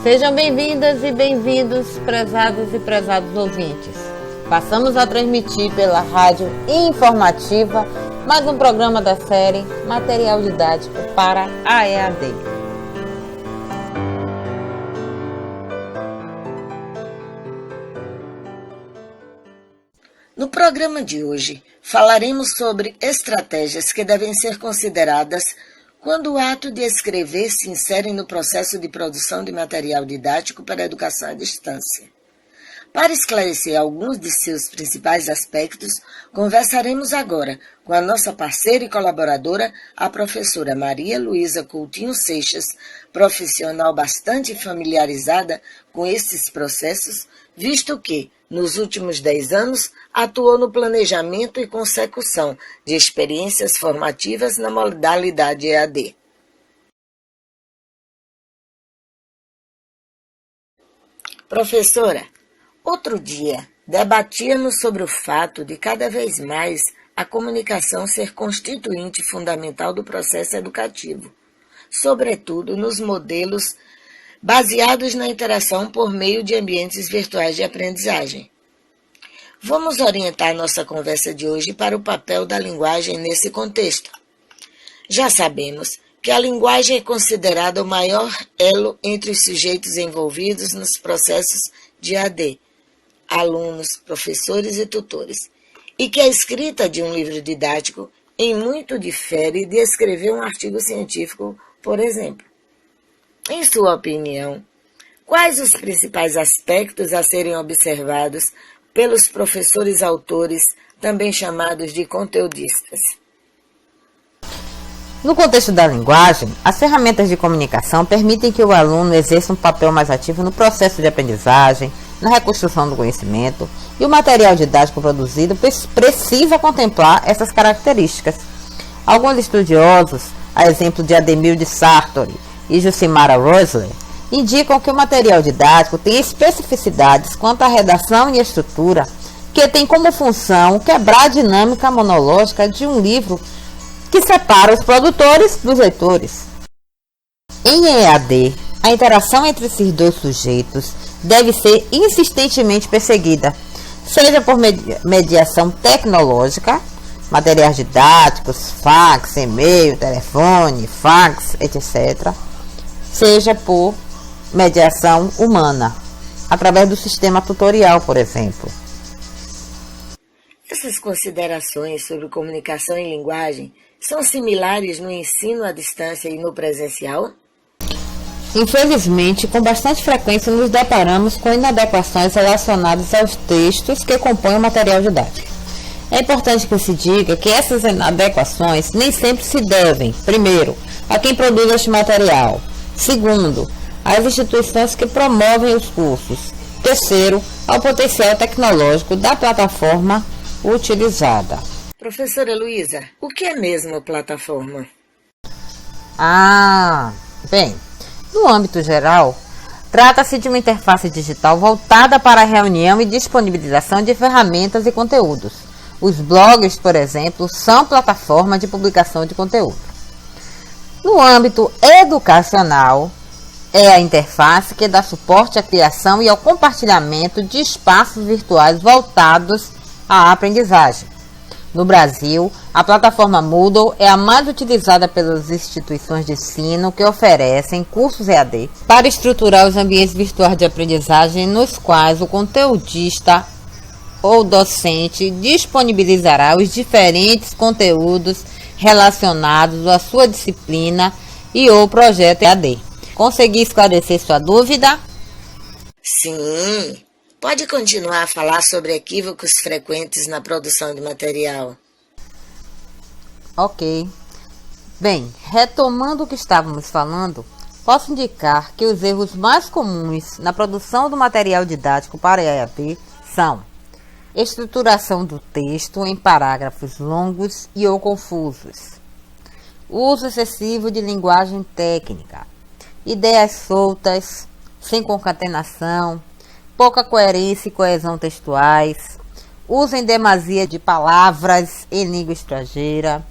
Sejam bem-vindas e bem-vindos, prezadas e prezados ouvintes. Passamos a transmitir pela rádio informativa mais um programa da série Material Didático para a EAD. No programa de hoje, falaremos sobre estratégias que devem ser consideradas quando o ato de escrever se insere no processo de produção de material didático para a educação à distância. Para esclarecer alguns de seus principais aspectos, conversaremos agora com a nossa parceira e colaboradora, a professora Maria Luísa Coutinho Seixas, profissional bastante familiarizada com esses processos, visto que, nos últimos 10 anos, atuou no planejamento e consecução de experiências formativas na modalidade EAD. Professora, outro dia debatíamos sobre o fato de cada vez mais a comunicação ser constituinte fundamental do processo educativo, sobretudo nos modelos baseados na interação por meio de ambientes virtuais de aprendizagem. Vamos orientar nossa conversa de hoje para o papel da linguagem nesse contexto. Já sabemos que a linguagem é considerada o maior elo entre os sujeitos envolvidos nos processos de EAD, alunos, professores e tutores, e que a escrita de um livro didático em muito difere de escrever um artigo científico, por exemplo. Em sua opinião, quais os principais aspectos a serem observados pelos professores autores, também chamados de conteudistas? No contexto da linguagem, as ferramentas de comunicação permitem que o aluno exerça um papel mais ativo no processo de aprendizagem, na reconstrução do conhecimento, e o material didático produzido precisa contemplar essas características. Alguns estudiosos, a exemplo de Ademir de Sartori e Jucimara Rosler, indicam que o material didático tem especificidades quanto à redação e estrutura que tem como função quebrar a dinâmica monológica de um livro que separa os produtores dos leitores. Em EAD, a interação entre esses dois sujeitos deve ser insistentemente perseguida, seja por mediação tecnológica, materiais didáticos, fax, e-mail, telefone, fax, etc., seja por mediação humana, através do sistema tutorial, por exemplo. Essas considerações sobre comunicação e linguagem são similares no ensino à distância e no presencial? Infelizmente, com bastante frequência nos deparamos com inadequações relacionadas aos textos que compõem o material didático. É importante que se diga que essas inadequações nem sempre se devem, primeiro, a quem produz este material, segundo, às instituições que promovem os cursos, terceiro, ao potencial tecnológico da plataforma utilizada. Professora Luísa, o que é mesmo plataforma? Bem, no âmbito geral, trata-se de uma interface digital voltada para a reunião e disponibilização de ferramentas e conteúdos. Os blogs, por exemplo, são plataformas de publicação de conteúdo. No âmbito educacional, é a interface que dá suporte à criação e ao compartilhamento de espaços virtuais voltados à aprendizagem. No Brasil, a plataforma Moodle é a mais utilizada pelas instituições de ensino que oferecem cursos EAD para estruturar os ambientes virtuais de aprendizagem nos quais o conteudista ou docente disponibilizará os diferentes conteúdos relacionados à sua disciplina e ou projeto EAD. Consegui esclarecer sua dúvida? Sim. Pode continuar a falar sobre equívocos frequentes na produção de material. Ok. Bem, retomando o que estávamos falando, posso indicar que os erros mais comuns na produção do material didático para a EAD são estruturação do texto em parágrafos longos e ou confusos, uso excessivo de linguagem técnica, ideias soltas, sem concatenação, pouca coerência e coesão textuais, uso em demasia de palavras em língua estrangeira,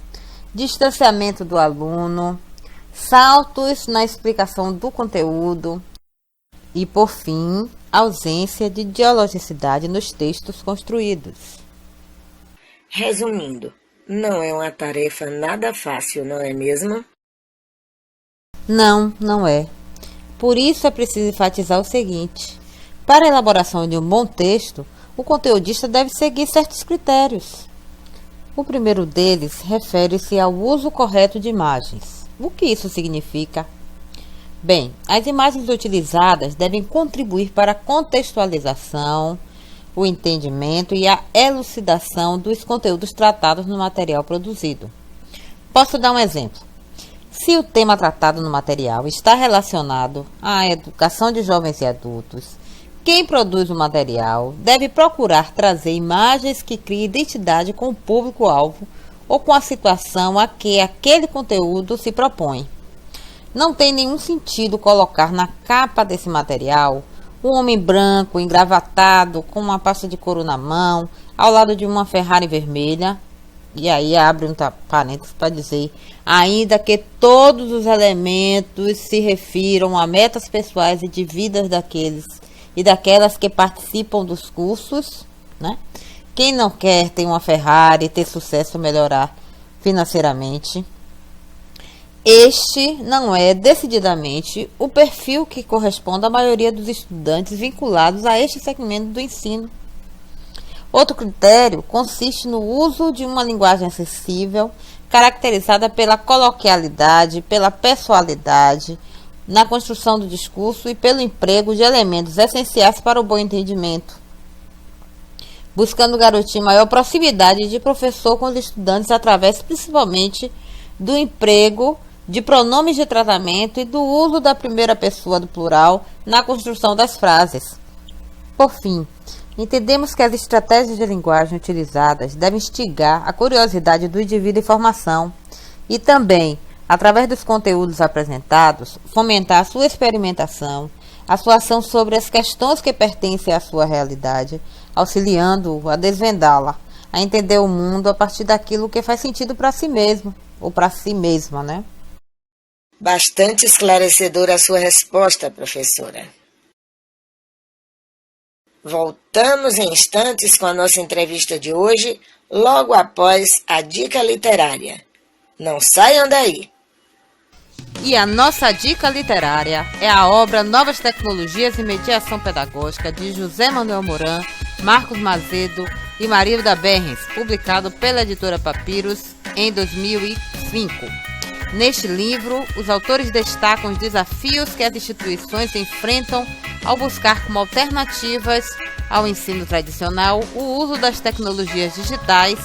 distanciamento do aluno, saltos na explicação do conteúdo, E, por fim, ausência de dialogicidade nos textos construídos. Resumindo, não é uma tarefa nada fácil, não é mesmo? Não, não é. Por isso é preciso enfatizar o seguinte: para a elaboração de um bom texto, o conteudista deve seguir certos critérios. O primeiro deles refere-se ao uso correto de imagens. O que isso significa? Bem, as imagens utilizadas devem contribuir para a contextualização, o entendimento e a elucidação dos conteúdos tratados no material produzido. Posso dar um exemplo. Se o tema tratado no material está relacionado à educação de jovens e adultos, quem produz o material deve procurar trazer imagens que criem identidade com o público-alvo ou com a situação a que aquele conteúdo se propõe. Não tem nenhum sentido colocar na capa desse material um homem branco, engravatado, com uma pasta de couro na mão, ao lado de uma Ferrari vermelha. E aí abre um parênteses para dizer, ainda que todos os elementos se refiram a metas pessoais e de vidas daqueles e daquelas que participam dos cursos, né? Quem não quer ter uma Ferrari, ter sucesso, melhorar financeiramente? Este não é decididamente o perfil que corresponde à maioria dos estudantes vinculados a este segmento do ensino. Outro critério consiste no uso de uma linguagem acessível, caracterizada pela coloquialidade, pela pessoalidade, na construção do discurso e pelo emprego de elementos essenciais para o bom entendimento, buscando garantir maior proximidade de professor com os estudantes através principalmente do emprego de pronomes de tratamento e do uso da primeira pessoa do plural na construção das frases. Por fim, entendemos que as estratégias de linguagem utilizadas devem instigar a curiosidade do indivíduo em formação e também, através dos conteúdos apresentados, fomentar a sua experimentação, a sua ação sobre as questões que pertencem à sua realidade, auxiliando-o a desvendá-la, a entender o mundo a partir daquilo que faz sentido para si mesmo, ou para si mesma, né? Bastante esclarecedora a sua resposta, professora. Voltamos em instantes com a nossa entrevista de hoje, logo após a dica literária. Não saiam daí! E a nossa dica literária é a obra Novas Tecnologias e Mediação Pedagógica de José Manuel Moran, Marcos Mazedo e Marilda Berrens, publicado pela editora Papyrus em 2005. Neste livro, os autores destacam os desafios que as instituições enfrentam ao buscar como alternativas ao ensino tradicional o uso das tecnologias digitais,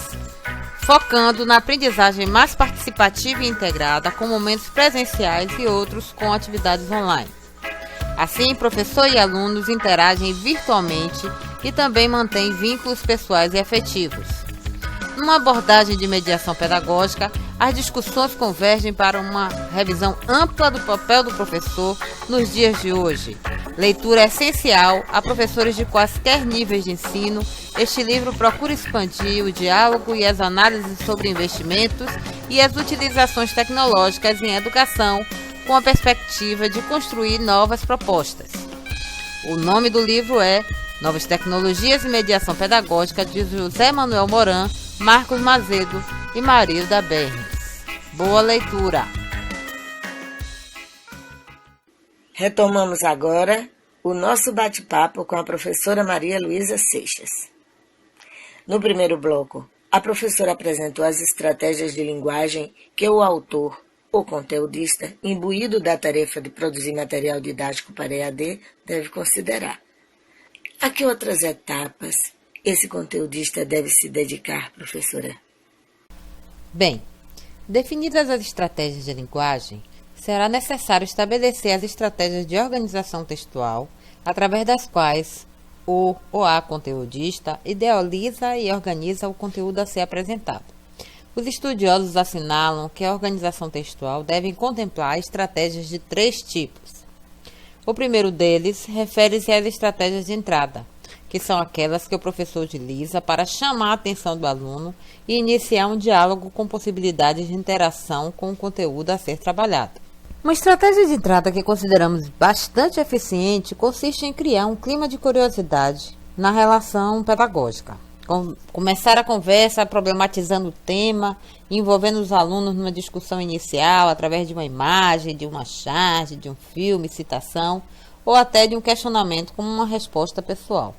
focando na aprendizagem mais participativa e integrada, com momentos presenciais e outros com atividades online. Assim, professor e alunos interagem virtualmente e também mantêm vínculos pessoais e afetivos. Numa abordagem de mediação pedagógica, as discussões convergem para uma revisão ampla do papel do professor nos dias de hoje. Leitura essencial a professores de quaisquer níveis de ensino, este livro procura expandir o diálogo e as análises sobre investimentos e as utilizações tecnológicas em educação, com a perspectiva de construir novas propostas. O nome do livro é Novas Tecnologias e Mediação Pedagógica, de José Manuel Moran, Marcos Mazedo e Marilda Berrens. Boa leitura! Retomamos agora o nosso bate-papo com a professora Maria Luísa Seixas. No primeiro bloco, a professora apresentou as estratégias de linguagem que o autor, ou conteudista, imbuído da tarefa de produzir material didático para EAD, deve considerar. A que outras etapas esse conteudista deve se dedicar, professora? Bem, definidas as estratégias de linguagem, será necessário estabelecer as estratégias de organização textual, através das quais o ou a conteudista idealiza e organiza o conteúdo a ser apresentado. Os estudiosos assinalam que a organização textual deve contemplar estratégias de 3 tipos. O primeiro deles refere-se às estratégias de entrada, que são aquelas que o professor utiliza para chamar a atenção do aluno e iniciar um diálogo com possibilidades de interação com o conteúdo a ser trabalhado. Uma estratégia de entrada que consideramos bastante eficiente consiste em criar um clima de curiosidade na relação pedagógica. Começar a conversa problematizando o tema, envolvendo os alunos numa discussão inicial através de uma imagem, de uma charge, de um filme, citação ou até de um questionamento como uma resposta pessoal.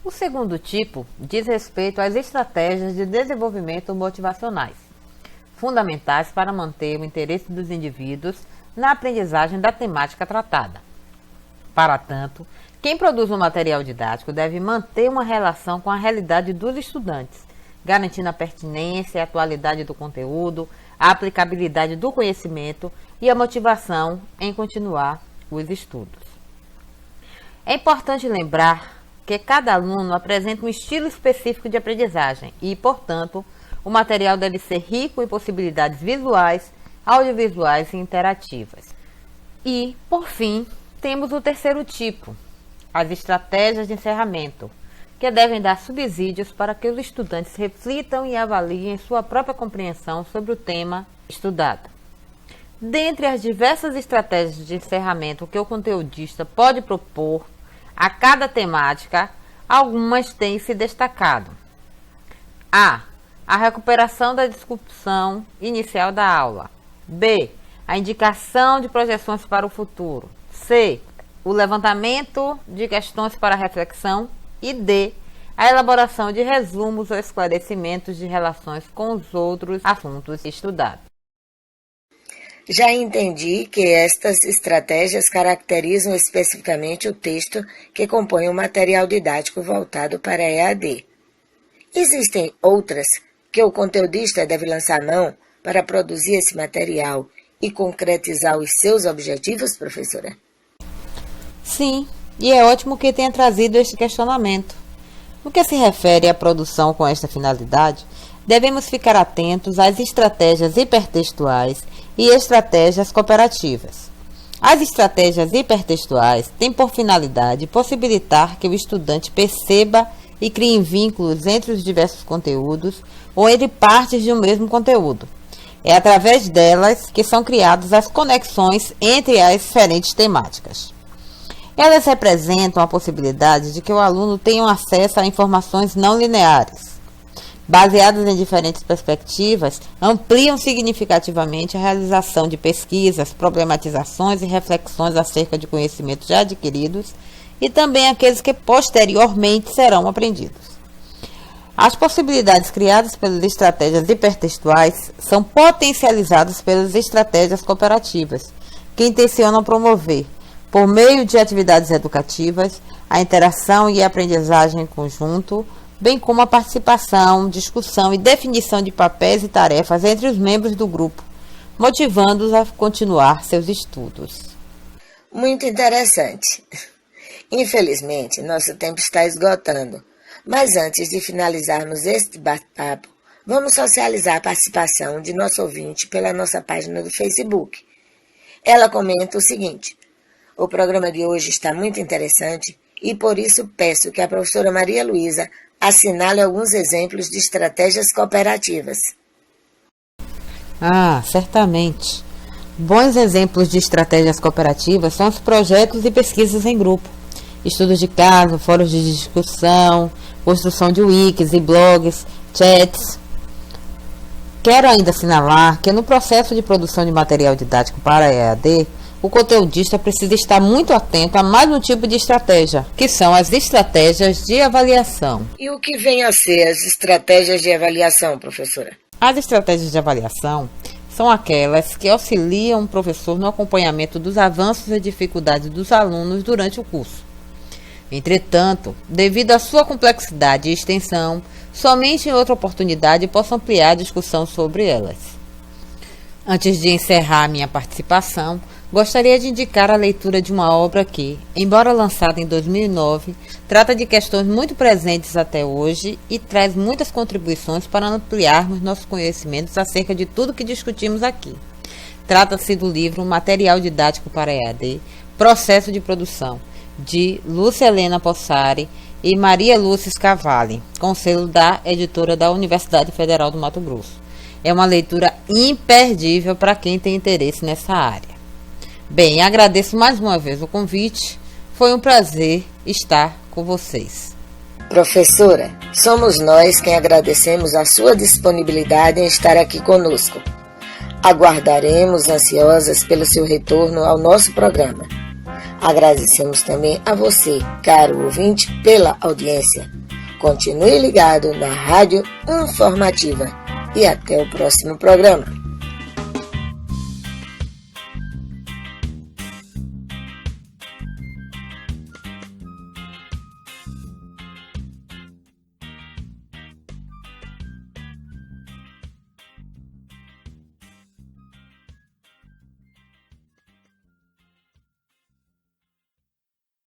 O segundo tipo diz respeito às estratégias de desenvolvimento motivacionais, fundamentais para manter o interesse dos indivíduos na aprendizagem da temática tratada. Para tanto, quem produz um material didático deve manter uma relação com a realidade dos estudantes, garantindo a pertinência e a atualidade do conteúdo, a aplicabilidade do conhecimento e a motivação em continuar os estudos. É importante lembrar que cada aluno apresenta um estilo específico de aprendizagem e, portanto, o material deve ser rico em possibilidades visuais, audiovisuais e interativas. E, por fim, temos o terceiro tipo, as estratégias de encerramento, que devem dar subsídios para que os estudantes reflitam e avaliem sua própria compreensão sobre o tema estudado. Dentre as diversas estratégias de encerramento que o conteudista pode propor a cada temática, algumas têm se destacado. A recuperação da discussão inicial da aula. B. A indicação de projeções para o futuro. C. O levantamento de questões para reflexão. E D. A elaboração de resumos ou esclarecimentos de relações com os outros assuntos estudados. Já entendi que estas estratégias caracterizam especificamente o texto que compõe o material didático voltado para a EAD. Existem outras que o conteudista deve lançar mão para produzir esse material e concretizar os seus objetivos, professora? Sim, e é ótimo que tenha trazido este questionamento. No que se refere à produção com esta finalidade, devemos ficar atentos às estratégias hipertextuais e estratégias cooperativas. As estratégias hipertextuais têm por finalidade possibilitar que o estudante perceba e crie vínculos entre os diversos conteúdos ou entre partes de um mesmo conteúdo. É através delas que são criadas as conexões entre as diferentes temáticas. Elas representam a possibilidade de que o aluno tenha acesso a informações não lineares. Baseadas em diferentes perspectivas, ampliam significativamente a realização de pesquisas, problematizações e reflexões acerca de conhecimentos já adquiridos e também aqueles que posteriormente serão aprendidos. As possibilidades criadas pelas estratégias hipertextuais são potencializadas pelas estratégias cooperativas, que intencionam promover, por meio de atividades educativas, a interação e a aprendizagem em conjunto, bem como a participação, discussão e definição de papéis e tarefas entre os membros do grupo, motivando-os a continuar seus estudos. Muito interessante. Infelizmente, nosso tempo está esgotando, mas antes de finalizarmos este bate-papo, vamos socializar a participação de nosso ouvinte pela nossa página do Facebook. Ela comenta o seguinte: o programa de hoje está muito interessante e por isso peço que a professora Maria Luísa assinale alguns exemplos de estratégias cooperativas. Certamente. Bons exemplos de estratégias cooperativas são os projetos e pesquisas em grupo, estudos de caso, fóruns de discussão, construção de wikis e blogs, chats. Quero ainda assinalar que no processo de produção de material didático para a EAD, o conteudista precisa estar muito atento a mais um tipo de estratégia, que são as estratégias de avaliação. E o que vem a ser as estratégias de avaliação, professora? As estratégias de avaliação são aquelas que auxiliam o professor no acompanhamento dos avanços e dificuldades dos alunos durante o curso. Entretanto, devido à sua complexidade e extensão, somente em outra oportunidade posso ampliar a discussão sobre elas. Antes de encerrar minha participação, gostaria de indicar a leitura de uma obra que, embora lançada em 2009, trata de questões muito presentes até hoje e traz muitas contribuições para ampliarmos nossos conhecimentos acerca de tudo que discutimos aqui. Trata-se do livro Material Didático para EAD, Processo de Produção, de Lúcia Helena Possari e Maria Lúcia Scavalli, com selo da editora da Universidade Federal do Mato Grosso. É uma leitura imperdível para quem tem interesse nessa área. Bem, agradeço mais uma vez o convite. Foi um prazer estar com vocês. Professora, somos nós quem agradecemos a sua disponibilidade em estar aqui conosco. Aguardaremos ansiosas pelo seu retorno ao nosso programa. Agradecemos também a você, caro ouvinte, pela audiência. Continue ligado na Rádio Informativa e até o próximo programa.